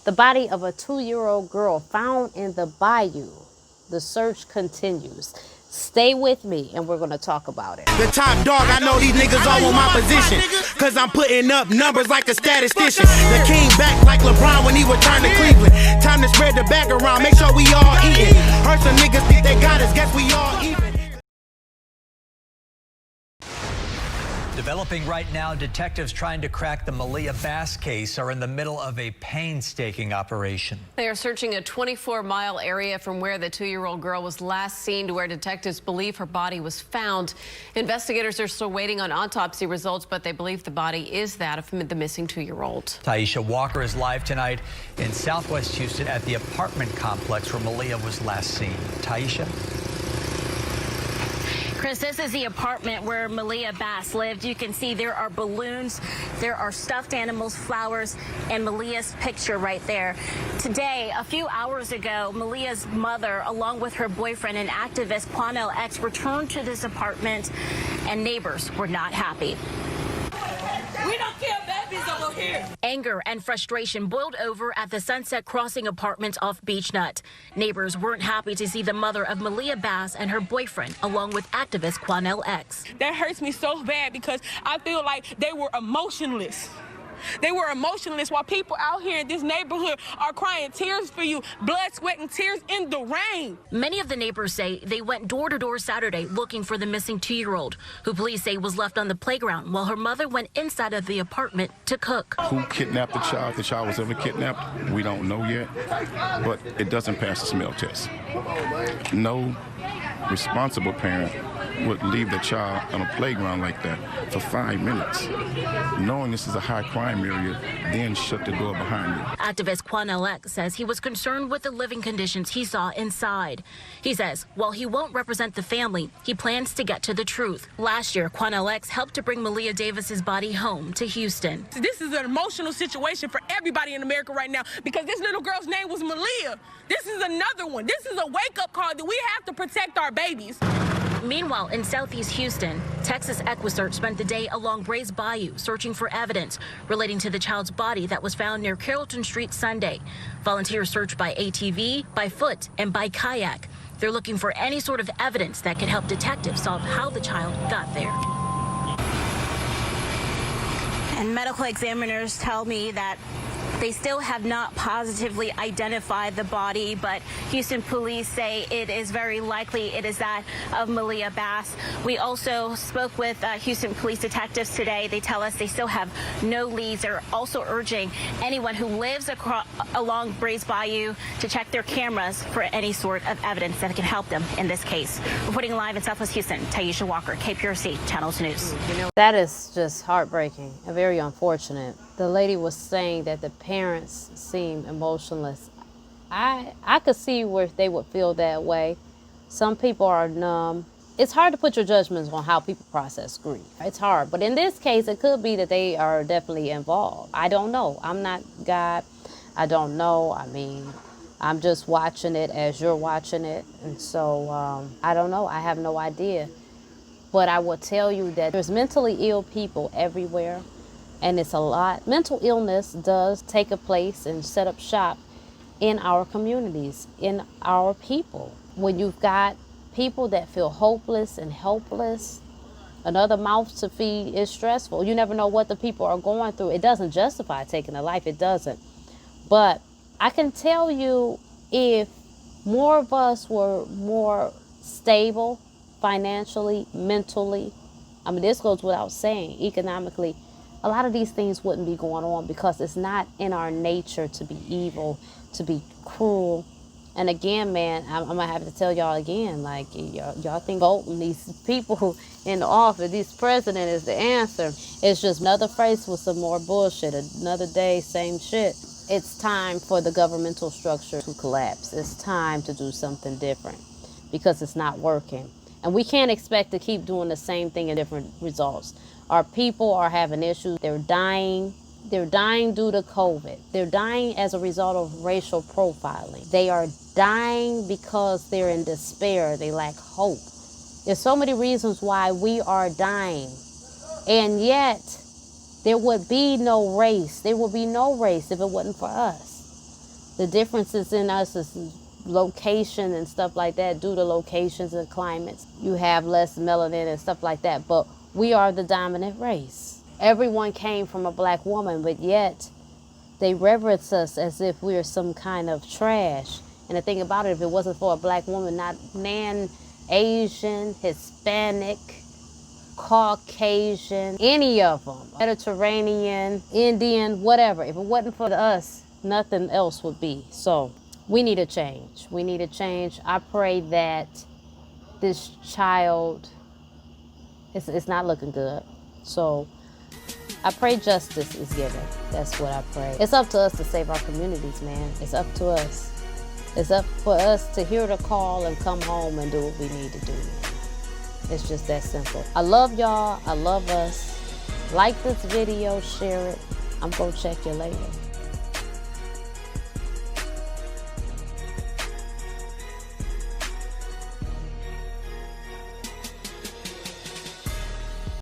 The body of a 2-year-old girl found in the Bayou. The search continues. Stay with me and we're going to talk about it. The top dog, I know these niggas all want my position, cause I'm putting up numbers like a statistician. The king back like LeBron when he returned to Cleveland. Time to spread the bag around, make sure we all eating. Heard some niggas think they got us, guess we all even. Developing right now, detectives trying to crack the Maliyah Bass case are in the middle of a painstaking operation. They are searching a 24-mile area from where the 2-year-old girl was last seen to where detectives believe her body was found. Investigators are still waiting on autopsy results, but they believe the body is that of the missing 2-year-old. Taisha Walker is live tonight in Southwest Houston at the apartment complex where Maliyah was last seen. Taisha? Chris, this is the apartment where Maliyah Bass lived. You can see there are balloons, there are stuffed animals, flowers, and Maliyah's picture right there. Today, a few hours ago, Maliyah's mother, along with her boyfriend and activist Quanell X, returned to this apartment, and neighbors were not happy. We don't kill babies over here. Anger and frustration boiled over at the Sunset Crossing apartments off Beach Nut. Neighbors weren't happy to see the mother of Maliyah Bass and her boyfriend, along with activist Quanell X. That hurts me so bad because I feel like they were emotionless. They were emotionless while people out here in this neighborhood are crying tears for you, blood, sweat, and tears in the rain. Many of the neighbors say they went door to door Saturday looking for the missing 2-year-old, who police say was left on the playground while her mother went inside of the apartment to cook. Who kidnapped the child? If the child was ever kidnapped, we don't know yet, but it doesn't pass the smell test. No responsible parent would leave the child on a playground like that for 5 minutes, knowing this is a high crime area, then shut the door behind it. Activist Quanell X says he was concerned with the living conditions he saw inside. He says while he won't represent the family, he plans to get to the truth. Last year, Quanell X helped to bring Maliyah Davis's body home to Houston. This is an emotional situation for everybody in America right now because this little girl's name was Maliyah. This is another one. This is a wake-up call that we have to protect our babies. Meanwhile, in southeast Houston, Texas EquiSearch spent the day along Brays Bayou searching for evidence relating to the child's body that was found near Carrollton Street Sunday. Volunteers searched by ATV, by foot, and by kayak. They're looking for any sort of evidence that could help detectives solve how the child got there. And medical examiners tell me that they still have not positively identified the body, but Houston police say it is very likely it is that of Maliyah Bass. We also spoke with Houston police detectives today. They tell us they still have no leads. They're also urging anyone who lives along Brays Bayou to check their cameras for any sort of evidence that can help them in this case. Reporting live in Southwest Houston, Taisha Walker, KPRC Channels News. That is just heartbreaking and very unfortunate. The lady was saying that the parents seem emotionless. I could see where they would feel that way. Some people are numb. It's hard to put your judgments on how people process grief. It's hard, but in this case, it could be that they are definitely involved. I don't know. I'm not God. I don't know. I mean, I'm just watching it as you're watching it. And so I don't know. I have no idea. But I will tell you that there's mentally ill people everywhere. And it's a lot. Mental illness does take a place and set up shop in our communities, in our people. When you've got people that feel hopeless and helpless, another mouth to feed is stressful. You never know what the people are going through. It doesn't justify taking a life, it doesn't. But I can tell you, if more of us were more stable financially, mentally, I mean, this goes without saying, economically, a lot of these things wouldn't be going on because it's not in our nature to be evil, to be cruel. And again, man, I'm going to have to tell y'all again, like, y'all think voting these people in the office, this president is the answer. It's just another phrase with some more bullshit, another day, same shit. It's time for the governmental structure to collapse. It's time to do something different because it's not working. And we can't expect to keep doing the same thing in different results. Our people are having issues. They're dying. They're dying due to COVID. They're dying as a result of racial profiling. They are dying because they're in despair. They lack hope. There's so many reasons why we are dying. And yet, there would be no race. There would be no race if it wasn't for us. The differences in us is location and stuff like that, due to locations and climates. You have less melanin and stuff like that, but we are the dominant race. Everyone came from a black woman, but yet they reverence us as if we're some kind of trash. And the thing about it, if it wasn't for a black woman, not man, Asian, Hispanic, Caucasian, any of them, Mediterranean, Indian, whatever, if it wasn't for us, nothing else would be. So we need a change. We need a change. I pray that this child, it's not looking good. So I pray justice is given. That's what I pray. It's up to us to save our communities, man. It's up to us. It's up for us to hear the call and come home and do what we need to do. It's just that simple. I love y'all. I love us. Like this video, share it. I'm gonna check you later.